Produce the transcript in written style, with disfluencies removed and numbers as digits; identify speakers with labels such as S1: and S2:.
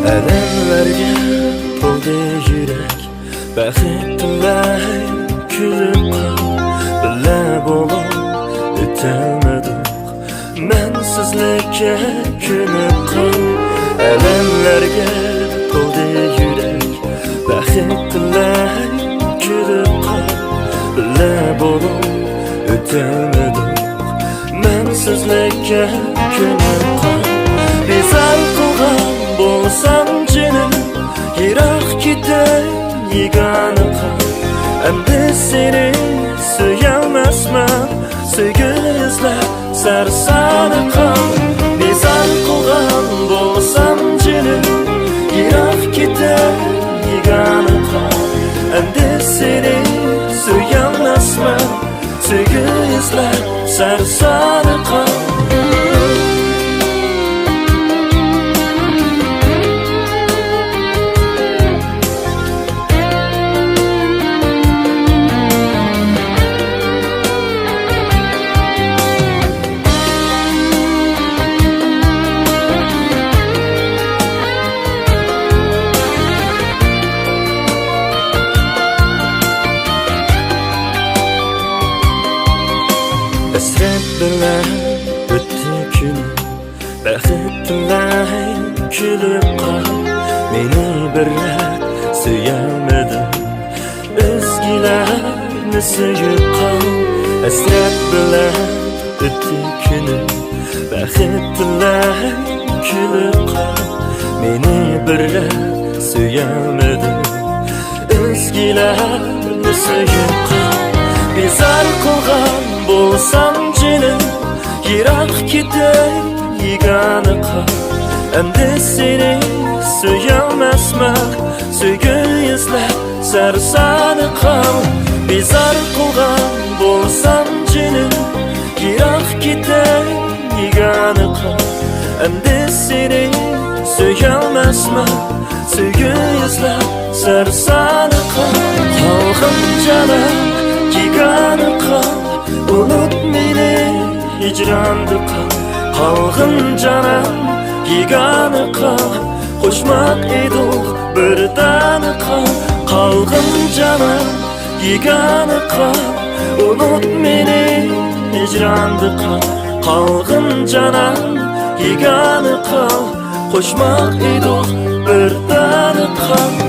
S1: Elemlerge to'ldi yurak, baxt tilay kulib qol. Birga bo'lib o'tolmadik, men sizlarga ko'nib qol. Elemlerge to'ldi yurak, baxt tilay kulib qol. Birga bo'lib o'tolmadik, men sizlarga ko'nib qol. Bezal qilgan bo'lsam jinim, yiroq ketay yegona qol. Endi seni suyolmasman, sevgi izlab sarsari qol. Bezal qilgan bo'lsam jinim, yiroq ketay yegona qol. Endi seni suyolmasman, sevgi izlab sarsari qol. Hasret bilan o'tdi kun, baxt tilay kulib qol. Meni birlab suyolmading, o'zgalarni suyib qol. Hasret bilan o'tdi kun, baxt tilay kulib qol. Meni birlab suyolmading, o'zgalarni suyib qol. Bezal qilgan bo'lsam jinim, yiroq ketay yegona qol. Endi seni suyolmasman, sevgi izlab sarsari qol. Bezal qilgan bo'lsam jinim, yiroq ketay yegona qol. Endi seni suyolmasman, sevgi izlab sarsari qol. Qolg'in jonim yegona qol, unut meni hicranda qol. Qolg'in jonim yegona qol, qo'shmoq edik birdani qol. Qolg'in jonim yegona qol, unut meni hicranda qol. Qolg'in jonim yegona qol, qo'shmoq edik birdani qol.